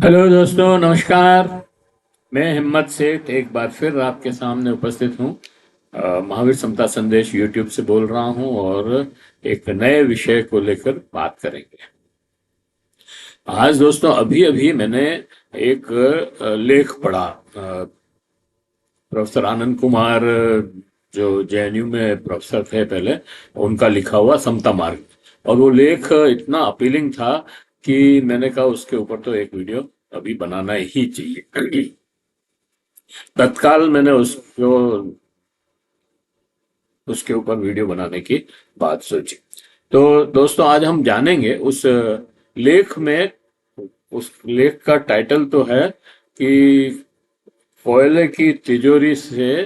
Hello दोस्तों, नमस्कार। मैं हिम्मत सेठ एक बार फिर आपके सामने उपस्थित हूँ। महावीर समता संदेश यूट्यूब से बोल रहा हूँ और एक नए विषय को लेकर बात करेंगे। आज दोस्तों अभी अभी मैंने एक लेख पढ़ा। प्रोफेसर आनंद कुमार, जो जेएनयू में प्रोफेसर थे पहले, उनका लिखा हुआ समता मार्ग। और वो लेख इतना अपीलिंग था कि मैंने कहा उसके ऊपर तो एक वीडियो अभी बनाना ही चाहिए। तत्काल मैंने उसको उसके ऊपर वीडियो बनाने की बात सोची। तो दोस्तों आज हम जानेंगे उस लेख में। उस लेख का टाइटल तो है कि कोयले की तिजोरी से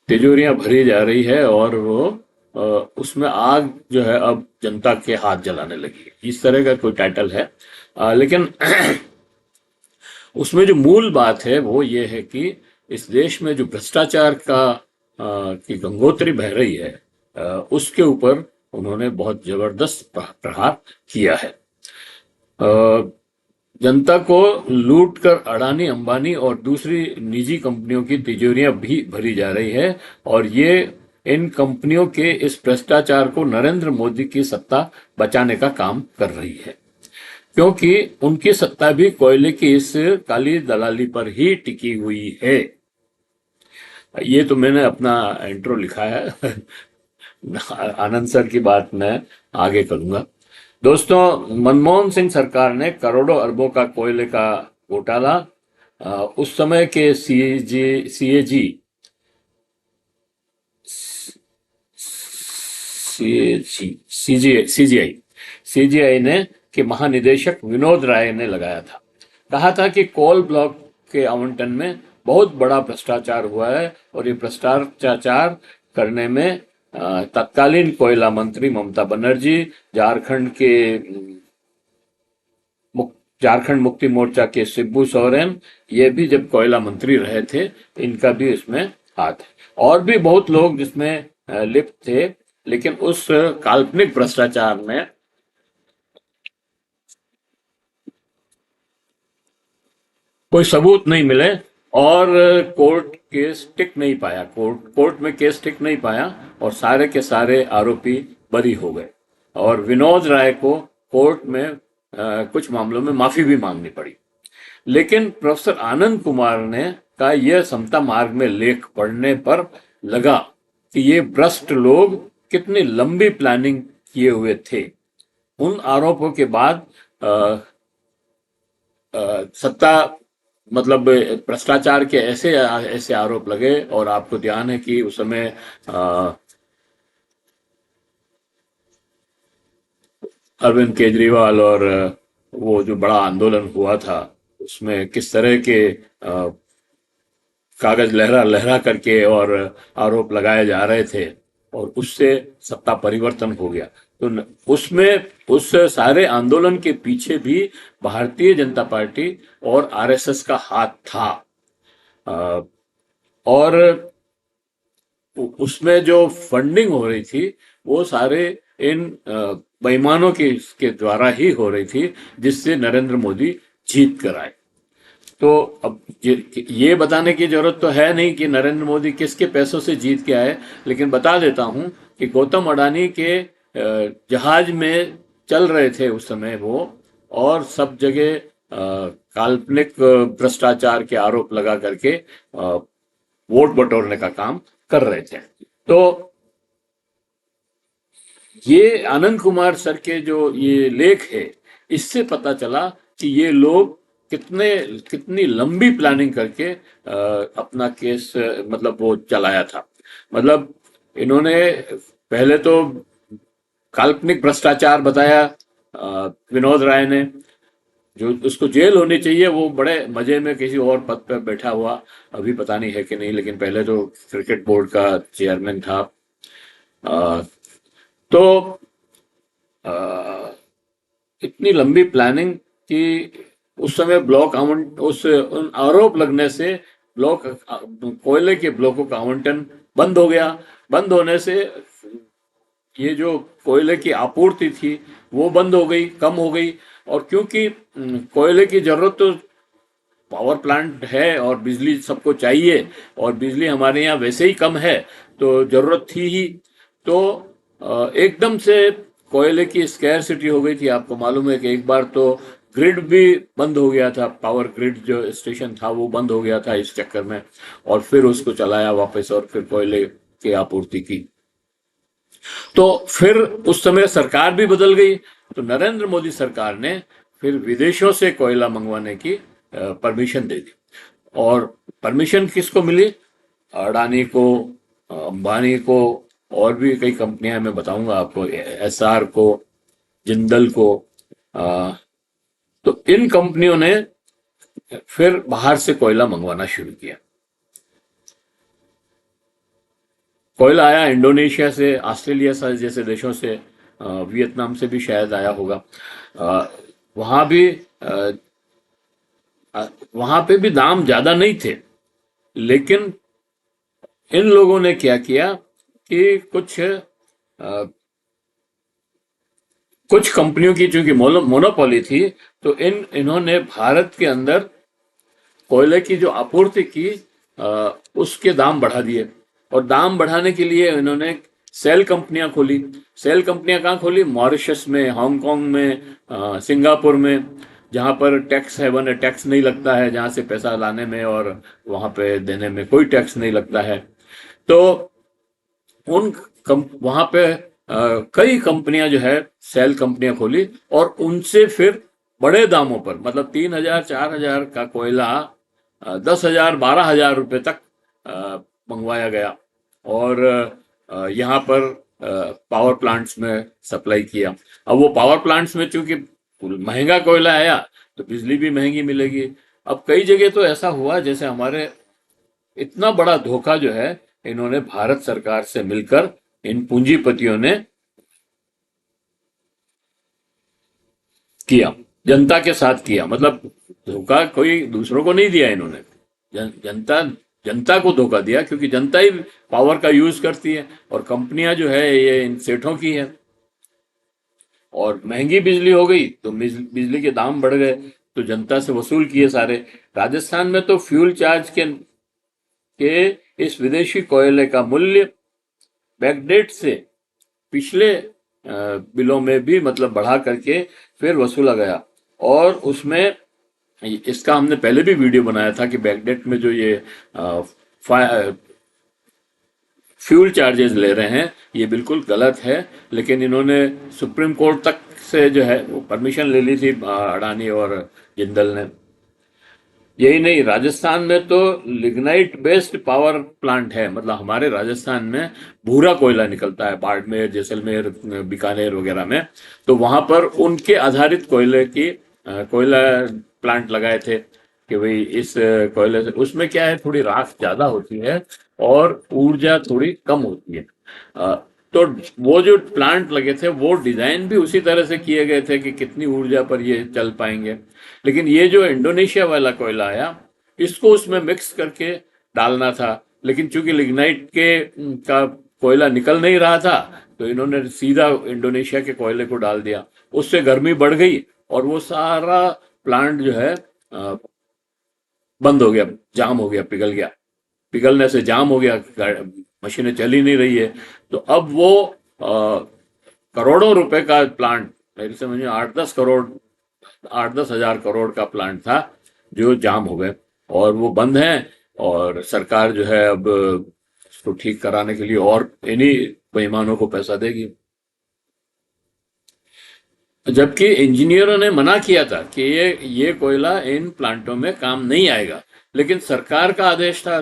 तिजोरियां भरी जा रही है और वो अ, उसमें आग जो है अब जनता के हाथ जलाने लगी है। इस तरह का कोई टाइटल है। लेकिन उसमें जो मूल बात है वो ये है कि इस देश में जो भ्रष्टाचार की गंगोत्री बह रही है, उसके ऊपर उन्होंने बहुत जबरदस्त प्रहार किया है। अ, जनता को लूट कर अडानी अंबानी और दूसरी निजी कंपनियों की तिजोरियां भी भरी जा रही है। और ये इन कंपनियों के इस भ्रष्टाचार को नरेंद्र मोदी की सत्ता बचाने का काम कर रही है, क्योंकि उनकी सत्ता भी कोयले की इस काली दलाली पर ही टिकी हुई है। ये तो मैंने अपना इंट्रो लिखा है। आनंद सर की बात मैं आगे करूंगा। दोस्तों, मनमोहन सिंह सरकार ने करोड़ों अरबों का कोयले का घोटाला उस समय के सीएजी सीजीआई सीजीआई ने के महानिदेशक विनोद राय ने लगाया था। कहा था कि कोल ब्लॉक के आवंटन में बहुत बड़ा भ्रष्टाचार हुआ है और ये भ्रष्टाचार करने में तत्कालीन कोयला मंत्री ममता बनर्जी, झारखंड के झारखंड मुक्ति मोर्चा के शिबू सोरेन, ये भी जब कोयला मंत्री रहे थे, इनका भी इसमें हाथ है। और भी बहुत लोग जिसमें लिप्त थे, लेकिन उस काल्पनिक भ्रष्टाचार में कोई सबूत नहीं मिले और कोर्ट केस टिक नहीं पाया। कोर्ट में केस टिक नहीं पाया और सारे के सारे आरोपी बरी हो गए। और विनोद राय को कोर्ट में कुछ मामलों में माफी भी मांगनी पड़ी। लेकिन प्रोफेसर आनंद कुमार ने का यह समता मार्ग में लेख पढ़ने पर लगा कि ये भ्रष्ट लोग कितनी लंबी प्लानिंग किए हुए थे। उन आरोपों के बाद अ, सत्ता मतलब भ्रष्टाचार के ऐसे ऐसे आरोप लगे। और आपको ध्यान है कि उस समय अरविंद केजरीवाल और वो जो बड़ा आंदोलन हुआ था, उसमें किस तरह के कागज लहरा लहरा करके और आरोप लगाए जा रहे थे, और उससे सत्ता परिवर्तन हो गया। तो उसमें उस सारे आंदोलन के पीछे भी भारतीय जनता पार्टी और आरएसएस का हाथ था। अ, और उसमें जो फंडिंग हो रही थी वो सारे इन बेईमानों के द्वारा ही हो रही थी, जिससे नरेंद्र मोदी जीत कर आए। तो अब ये बताने की जरूरत तो है नहीं कि नरेंद्र मोदी किसके पैसों से जीत के आए, लेकिन बता देता हूं कि गौतम अडानी के जहाज में चल रहे थे उस समय वो, और सब जगह काल्पनिक भ्रष्टाचार के आरोप लगा करके वोट बटोरने का काम कर रहे थे। तो ये आनंद कुमार सर के जो ये लेख है, इससे पता चला कि ये लोग कितने कितनी लंबी प्लानिंग करके अपना केस मतलब वो चलाया था। मतलब इन्होंने पहले तो काल्पनिक भ्रष्टाचार बताया विनोद राय ने, जो उसको जेल होनी चाहिए। वो बड़े मजे में किसी और पद पर बैठा हुआ, अभी पता नहीं है कि नहीं, लेकिन पहले तो क्रिकेट बोर्ड का चेयरमैन था। अ, तो अ, इतनी लंबी प्लानिंग कि उस समय ब्लॉक आवंट उस उन आरोप लगने से ब्लॉक कोयले के ब्लॉकों का आवंटन बंद हो गया। बंद होने से ये जो कोयले की आपूर्ति थी वो बंद हो गई, कम हो गई। और क्योंकि कोयले की जरूरत तो पावर प्लांट है और बिजली सबको चाहिए, और बिजली हमारे यहाँ वैसे ही कम है, तो जरूरत थी ही। तो एकदम से कोयले की स्कैरसिटी हो गई थी। आपको मालूम है कि एक बार तो ग्रिड भी बंद हो गया था, पावर ग्रिड जो स्टेशन था वो बंद हो गया था इस चक्कर में, और फिर उसको चलाया वापस और फिर कोयले की आपूर्ति की। तो फिर उस समय सरकार भी बदल गई, तो नरेंद्र मोदी सरकार ने फिर विदेशों से कोयला मंगवाने की परमिशन दे दी। और परमिशन किसको मिली? अडानी को, अंबानी को, और भी कई कंपनियां मैं बताऊंगा आपको, एसआर को, जिंदल को। अ, तो इन कंपनियों ने फिर बाहर से कोयला मंगवाना शुरू किया। कोयला आया इंडोनेशिया से, ऑस्ट्रेलिया से जैसे देशों से, वियतनाम से भी शायद आया होगा। अ, वहां भी वहां पे भी दाम ज्यादा नहीं थे, लेकिन इन लोगों ने क्या किया कि कुछ कंपनियों की चूंकि मोनोपोली थी, तो इन्होंने भारत के अंदर कोयले की जो आपूर्ति की, उसके दाम बढ़ा दिए। और दाम बढ़ाने के लिए इन्होंने सेल कंपनियां खोली। सेल कंपनियां कहाँ खोली? मॉरिशस में, हांगकांग में, सिंगापुर में, जहां पर टैक्स हेवन है, टैक्स नहीं लगता है, जहां से पैसा लाने में और वहां पे देने में कोई टैक्स नहीं लगता है। तो वहां पे कई कंपनियां जो है, सेल कंपनियां खोली, और उनसे फिर बड़े दामों पर, मतलब 3,000 4,000 का कोयला 10,000 12,000 रुपए तक मंगवाया गया। और यहाँ पर पावर प्लांट्स में सप्लाई किया। अब वो पावर प्लांट्स में चूंकि महंगा कोयला आया, तो बिजली भी महंगी मिलेगी। अब कई जगह तो ऐसा हुआ जैसे हमारे, इतना बड़ा धोखा जो है इन्होंने भारत सरकार से मिलकर इन पूंजीपतियों ने किया, जनता के साथ किया। मतलब धोखा कोई दूसरों को नहीं दिया इन्होंने, जनता जनता को धोखा दिया, क्योंकि जनता ही पावर का यूज करती है, और कंपनियां जो है ये इन सेठों की है। और महंगी बिजली हो गई तो बिजली के दाम बढ़ गए, तो जनता से वसूल किए सारे। राजस्थान में तो फ्यूल चार्ज के इस विदेशी कोयले का मूल्य बैकडेट से पिछले बिलों में भी मतलब बढ़ा करके फिर वसूला गया। और उसमें इसका हमने पहले भी वीडियो बनाया था कि बैकडेट में जो ये फ्यूल चार्जेस ले रहे हैं ये बिल्कुल गलत है। लेकिन इन्होंने सुप्रीम कोर्ट तक से जो है वो परमिशन ले ली थी, अडानी और जिंदल ने। यही नहीं, राजस्थान में तो लिग्नाइट बेस्ड पावर प्लांट है। मतलब हमारे राजस्थान में भूरा कोयला निकलता है, बाड़मेर, जैसलमेर, बीकानेर वगैरह में। तो वहां पर उनके आधारित कोयला प्लांट लगाए थे कि भाई इस कोयले से, उसमें क्या है, थोड़ी राख ज्यादा होती है और ऊर्जा थोड़ी कम होती है। अ, तो वो जो प्लांट लगे थे वो डिजाइन भी उसी तरह से किए गए थे कि कितनी ऊर्जा पर ये चल पाएंगे। लेकिन ये जो इंडोनेशिया वाला कोयला आया, इसको उसमें मिक्स करके डालना था, लेकिन चूंकि लिग्नाइट का कोयला निकल नहीं रहा था, तो इन्होंने सीधा इंडोनेशिया के कोयले को डाल दिया। उससे गर्मी बढ़ गई और वो सारा प्लांट जो है बंद हो गया, जाम हो गया, पिघल गया। पिघलने से जाम हो गया, मशीनें चल ही नहीं रही है। तो अब वो करोड़ों रुपए का प्लांट, मेरी समझ में 8-10 हजार करोड़ का प्लांट था, जो जाम हो गए और वो बंद है। और सरकार जो है अब उसको ठीक कराने के लिए और इन्हीं बेईमानों को पैसा देगी। जबकि इंजीनियरों ने मना किया था कि ये कोयला इन प्लांटों में काम नहीं आएगा, लेकिन सरकार का आदेश था,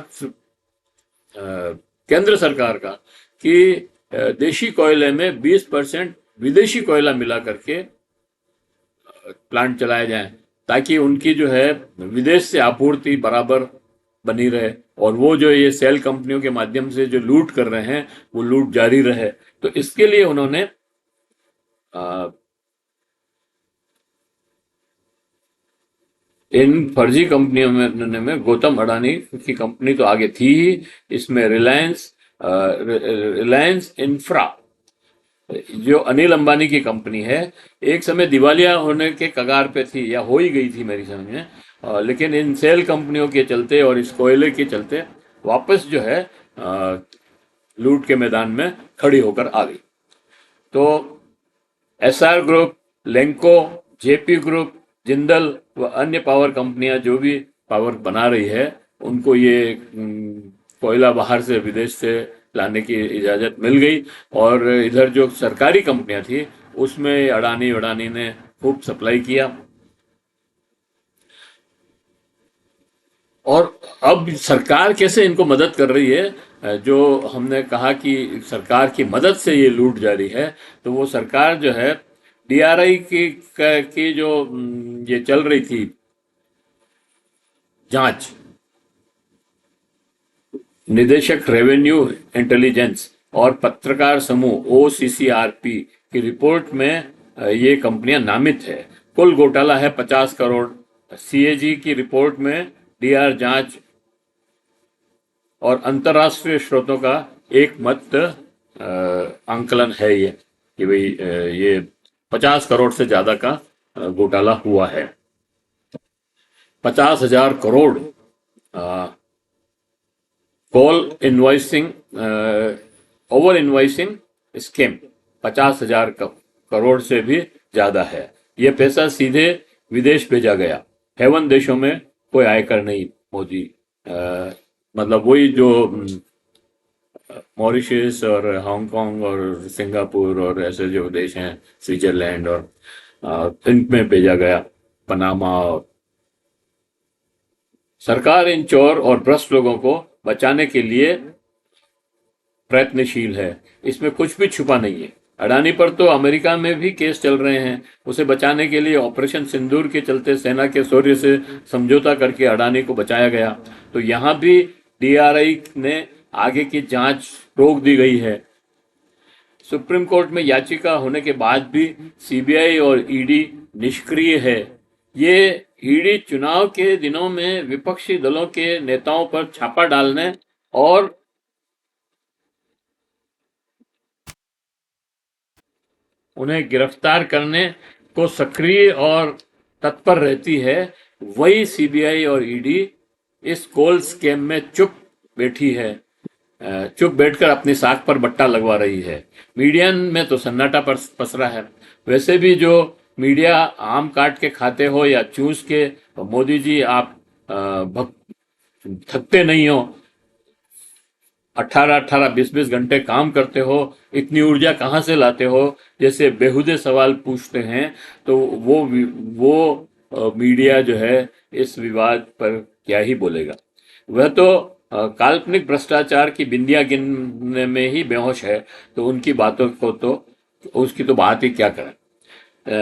केंद्र सरकार का, कि देशी कोयले में 20% विदेशी कोयला मिला करके प्लांट चलाए जाएं, ताकि उनकी जो है विदेश से आपूर्ति बराबर बनी रहे, और वो जो ये सेल कंपनियों के माध्यम से जो लूट कर रहे हैं वो लूट जारी रहे। तो इसके लिए उन्होंने इन फर्जी कंपनियों में गौतम अडानी की कंपनी तो आगे थी ही, इसमें रिलायंस इंफ्रा जो अनिल अंबानी की कंपनी है, एक समय दिवालिया होने के कगार पे थी या हो ही गई थी मेरी समझ में। लेकिन इन सेल कंपनियों के चलते और इस कोयले के चलते वापस जो है लूट के मैदान में खड़ी होकर आ गई। तो SR group, Lanco, JP group, Jindal व अन्य पावर कंपनियां जो भी पावर बना रही है, उनको ये कोयला बाहर से, विदेश से लाने की इजाज़त मिल गई। और इधर जो सरकारी कंपनियां थी उसमें अडानी वडानी ने खूब सप्लाई किया। और अब सरकार कैसे इनको मदद कर रही है, जो हमने कहा कि सरकार की मदद से ये लूट जारी है, तो वो सरकार जो है डीआरआई की जो ये चल रही थी जांच, निदेशक रेवेन्यू इंटेलिजेंस और पत्रकार समूह ओसीसीआरपी की रिपोर्ट में ये कंपनियां नामित है। कुल घोटाला है 50 करोड़। सीएजी की रिपोर्ट में डीआर जांच और अंतर्राष्ट्रीय स्रोतों का एक मत आंकलन है ये कि भाई ये 50 करोड़ से ज्यादा का घोटाला हुआ है। 50,000 crore call invoicing, over invoicing scheme 50,000 crore से भी ज्यादा है। ये पैसा सीधे विदेश भेजा गया। हेवन देशों में कोई आयकर नहीं। मोदी मतलब वही जो मॉरिशस और हांगकांग और सिंगापुर और ऐसे जो देश हैं, स्विट्जरलैंड और इनमें भेजा गया, पनामा। और सरकार इन चोर और भ्रष्ट लोगों को बचाने के लिए प्रयत्नशील है। इसमें कुछ भी छुपा नहीं है। अडानी पर तो अमेरिका में भी केस चल रहे हैं। उसे बचाने के लिए ऑपरेशन सिंदूर के चलते सेना के शौर्य से समझौता करके अडानी को बचाया गया। तो यहां भी डीआरआई ने आगे की जांच रोक दी गई है। सुप्रीम कोर्ट में याचिका होने के बाद भी सीबीआई और ईडी निष्क्रिय है। ये ईडी चुनाव के दिनों में विपक्षी दलों के नेताओं पर छापा डालने और उन्हें गिरफ्तार करने को सक्रिय और तत्पर रहती है। वही सीबीआई और ईडी इस कोल स्कैम में चुप बैठी है, चुप बैठकर अपनी साख पर बट्टा लगवा रही है। मीडिया में तो सन्नाटा पसरा है। वैसे भी जो मीडिया आम काट के खाते हो या चूस के, तो मोदी जी आप थकते नहीं हो। 18-18, 20-20 घंटे काम करते हो, इतनी ऊर्जा कहाँ से लाते हो, जैसे बेहुदे सवाल पूछते हैं। तो वो मीडिया जो है इस विवाद पर क्या ही बोलेगा। वह तो काल्पनिक भ्रष्टाचार की बिंदियां गिनने में ही बेहोश है। तो उनकी बातों को तो, उसकी तो बात ही क्या करें।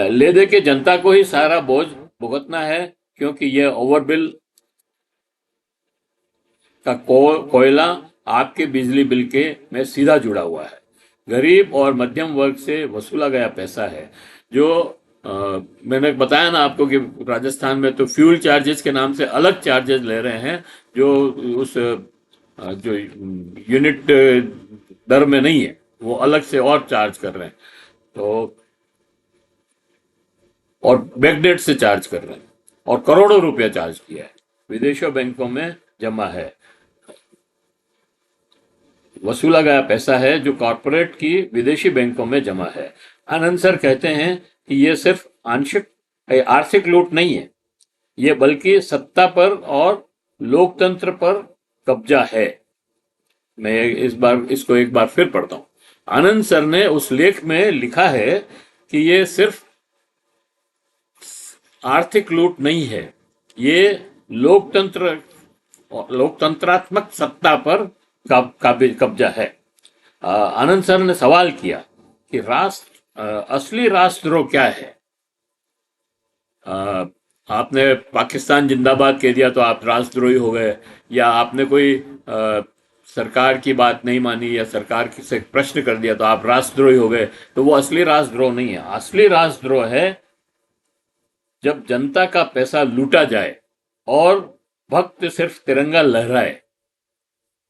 ले दे के जनता को ही सारा बोझ भुगतना है, क्योंकि यह ओवरबिल का कोयला आपके बिजली बिल के में सीधा जुड़ा हुआ है। गरीब और मध्यम वर्ग से वसूला गया पैसा है। जो मैंने बताया ना आपको कि राजस्थान में तो फ्यूल चार्जेस के नाम से अलग चार्जेस ले रहे हैं, जो उस जो यूनिट दर में नहीं है, वो अलग से और चार्ज कर रहे हैं। तो और बैकडेट से चार्ज कर रहे हैं और करोड़ों रुपया चार्ज किया है। विदेशों बैंकों में जमा है, वसूला गया पैसा है जो कॉरपोरेट की विदेशी बैंकों में जमा है। आनंद सर कहते हैं कि यह सिर्फ आंशिक आर्थिक लूट नहीं है, यह बल्कि सत्ता पर और लोकतंत्र पर कब्जा है। मैं इस बार इसको एक बार फिर पढ़ता हूं। आनंद सर ने उस लेख में लिखा है कि यह सिर्फ आर्थिक लूट नहीं है, ये लोकतंत्रात्मक सत्ता पर कब्जा है। आनंद सर ने सवाल किया कि असली राष्ट्रद्रोह क्या है। आपने पाकिस्तान जिंदाबाद कह दिया तो आप राष्ट्रद्रोही हो गए, या आपने कोई सरकार की बात नहीं मानी या सरकार से प्रश्न कर दिया तो आप राष्ट्रद्रोही हो गए। तो वो असली राष्ट्रद्रोह नहीं है। असली राष्ट्रद्रोह है जब जनता का पैसा लूटा जाए और भक्त सिर्फ तिरंगा लहराए,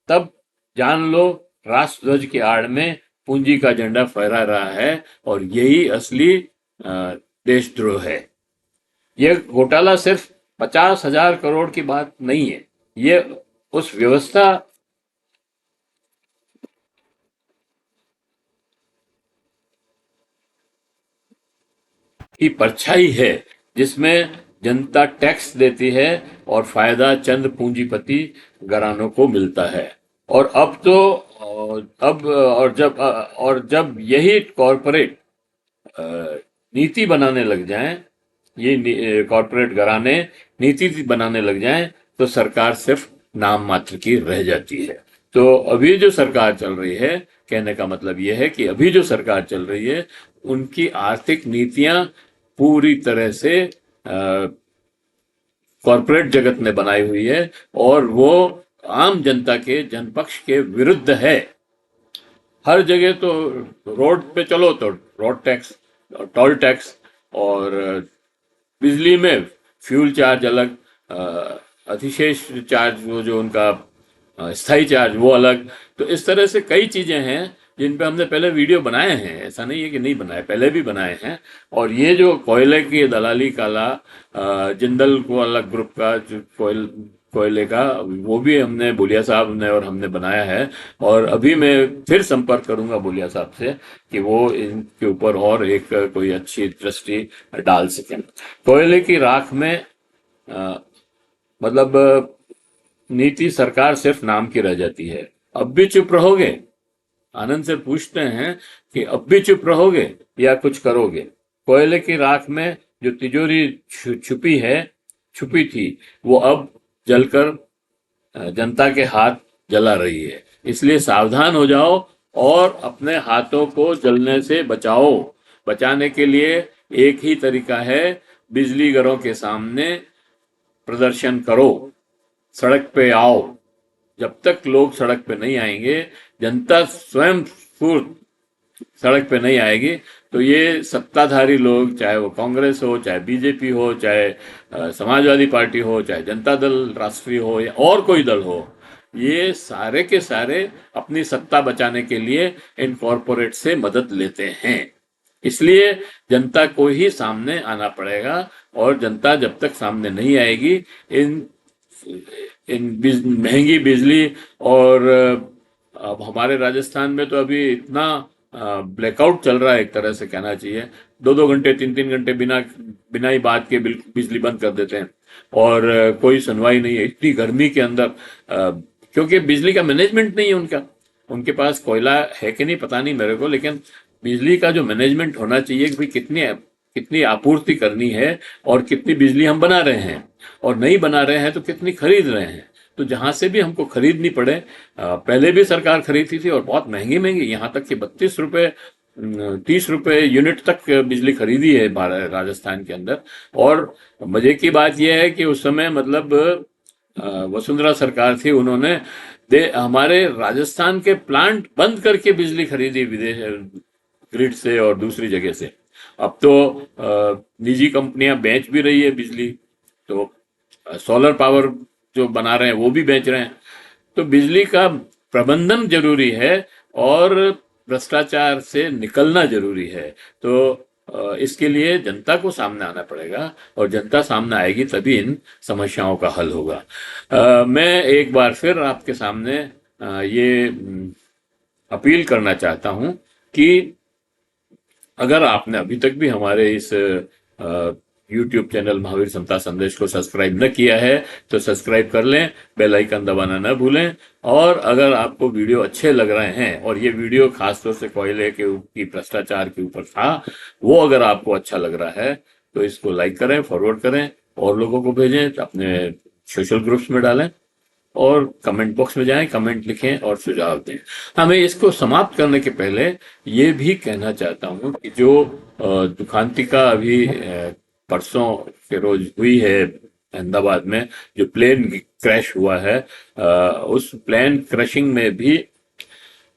तब जान लो राष्ट्रध्वज की आड़ में पूंजी का झंडा फहरा रहा है और यही असली देशद्रोह है। ये घोटाला सिर्फ 50,000 करोड़ की बात नहीं है, ये उस व्यवस्था की परछाई है जिसमें जनता टैक्स देती है और फायदा चंद पूंजीपति घरानों को मिलता है। और अब तो अब और जब यही कॉरपोरेट नीति बनाने लग जाएं, ये कॉरपोरेट घराने नीति बनाने लग जाएं, तो सरकार सिर्फ नाम मात्र की रह जाती है। तो अभी जो सरकार चल रही है, कहने का मतलब यह है कि अभी जो सरकार चल रही है उनकी आर्थिक नीतियां पूरी तरह से कॉरपोरेट जगत ने बनाई हुई है और वो आम जनता के जनपक्ष के विरुद्ध है। हर जगह तो रोड पे चलो तो रोड टैक्स, टोल टैक्स, और बिजली में फ्यूल चार्ज अलग, अधिशेष चार्ज वो जो उनका स्थाई चार्ज वो अलग। तो इस तरह से कई चीजें हैं जिन पे हमने पहले वीडियो बनाए हैं, ऐसा नहीं है कि नहीं बनाए, पहले भी बनाए हैं। और ये जो कोयले की दलाली काला, जिंदल को अलग ग्रुप का जो कोयले का, वो भी हमने बुलिया साहब ने और हमने बनाया है। और अभी मैं फिर संपर्क करूंगा बुलिया साहब से कि वो इनके ऊपर और एक कोई अच्छी दृष्टि डाल सकें। कोयले की राख में मतलब नीति सरकार सिर्फ नाम की रह जाती है। अब भी चुप रहोगे? आनंद से पूछते हैं कि अब भी चुप रहोगे या कुछ करोगे? कोयले की राख में जो तिजोरी छुपी थी, वो अब जलकर जनता के हाथ जला रही है। इसलिए सावधान हो जाओ और अपने हाथों को जलने से बचाओ। बचाने के लिए एक ही तरीका है, बिजली घरों के सामने प्रदर्शन करो, सड़क पे आओ। जब तक लोग सड़क पे नहीं आएंगे, जनता स्वयं स्फूर्त सड़क पे नहीं आएगी, तो ये सत्ताधारी लोग, चाहे वो कांग्रेस हो, चाहे बीजेपी हो, चाहे समाजवादी पार्टी हो, चाहे जनता दल राष्ट्रीय हो या और कोई दल हो, ये सारे के सारे अपनी सत्ता बचाने के लिए इन कॉरपोरेट से मदद लेते हैं। इसलिए जनता को ही सामने आना पड़ेगा, और जनता जब तक सामने नहीं आएगी, इन महंगी बिजली, और अब हमारे राजस्थान में तो अभी इतना ब्लैकआउट चल रहा है, एक तरह से कहना चाहिए। 2-2 घंटे 3-3 घंटे बिना ही बात के बिजली बंद कर देते हैं और कोई सुनवाई नहीं है इतनी गर्मी के अंदर, क्योंकि बिजली का मैनेजमेंट नहीं है उनका। उनके पास कोयला है कि नहीं पता नहीं मेरे को, लेकिन बिजली का जो मैनेजमेंट होना चाहिए कि भाई कितनी आपूर्ति करनी है और कितनी बिजली हम बना रहे हैं, और नहीं बना रहे हैं तो कितनी खरीद रहे हैं। तो जहां से भी हमको खरीदनी पड़े, पहले भी सरकार खरीदती थी और बहुत महंगी महंगी, यहाँ तक कि 32 रुपए 30 रुपए यूनिट तक बिजली खरीदी है राजस्थान के अंदर। और मजे की बात यह है कि उस समय मतलब वसुंधरा सरकार थी, उन्होंने हमारे राजस्थान के प्लांट बंद करके बिजली खरीदी विदेश ग्रिड से और दूसरी जगह से। अब तो निजी कंपनियां बेच भी रही है बिजली, तो सोलर पावर जो बना रहे हैं वो भी बेच रहे हैं। तो बिजली का प्रबंधन जरूरी है और भ्रष्टाचार से निकलना जरूरी है। तो इसके लिए जनता को सामने आना पड़ेगा, और जनता सामने आएगी तभी इन समस्याओं का हल होगा। मैं एक बार फिर आपके सामने ये अपील करना चाहता हूं कि अगर आपने अभी तक भी हमारे इस यूट्यूब चैनल महावीर समता संदेश को सब्सक्राइब न किया है तो सब्सक्राइब कर लें, बेल आइकन दबाना न भूलें। और अगर आपको वीडियो अच्छे लग रहे हैं, और ये वीडियो खासतौर से कोयले की भ्रष्टाचार के ऊपर था, वो अगर आपको अच्छा लग रहा है तो इसको लाइक करें, फॉरवर्ड करें, और लोगों को भेजें, अपने सोशल ग्रुप्स में डालें, और कमेंट बॉक्स में जाएं, कमेंट लिखें और सुझाव दें। हाँ, मैं इसको समाप्त करने के पहले ये भी कहना चाहता हूँ कि जो दुखांतिका अभी परसों के रोज हुई है अहमदाबाद में, जो प्लेन क्रैश हुआ है, उस प्लेन क्रैशिंग में भी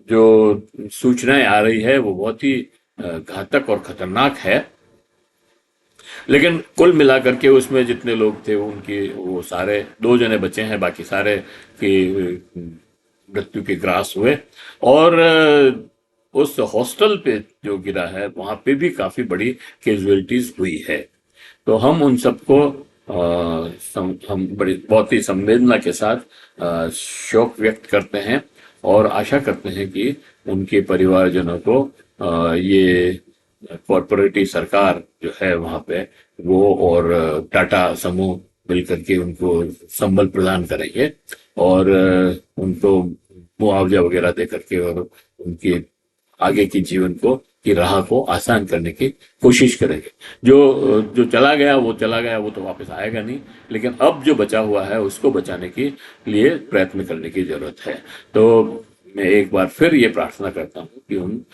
जो सूचनाएं आ रही है वो बहुत ही घातक और खतरनाक है। लेकिन कुल मिलाकर के उसमें जितने लोग थे उनकी, वो सारे 2 जने बचे हैं, बाकी सारे की मृत्यु के ग्रास हुए। और उस हॉस्टल पे जो गिरा है वहां पे भी काफी बड़ी कैजुअलिटीज हुई है। तो हम उन सबको हम बड़ी बहुत ही संवेदना के साथ शोक व्यक्त करते हैं और आशा करते हैं कि उनके परिवारजनों को ये कॉरपोरेटी सरकार जो है वहां पे वो और टाटा समूह मिलकर के उनको संबल प्रदान करेंगे और उनको मुआवजा वगैरह दे करके और उनके आगे की जीवन को की राह को आसान करने की कोशिश करेंगे। जो जो चला गया वो तो वापस आएगा नहीं, लेकिन अब जो बचा हुआ है उसको बचाने के लिए प्रयत्न करने की जरूरत है। तो मैं एक बार फिर ये प्रार्थना करता हूँ कि उन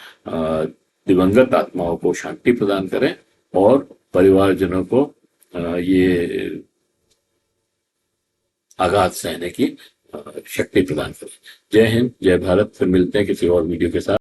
दिवंगत आत्माओं को शांति प्रदान करें और परिवारजनों को ये आघात सहने की शक्ति प्रदान करें। जय हिंद, जय भारत। फिर मिलते हैं किसी और वीडियो के साथ।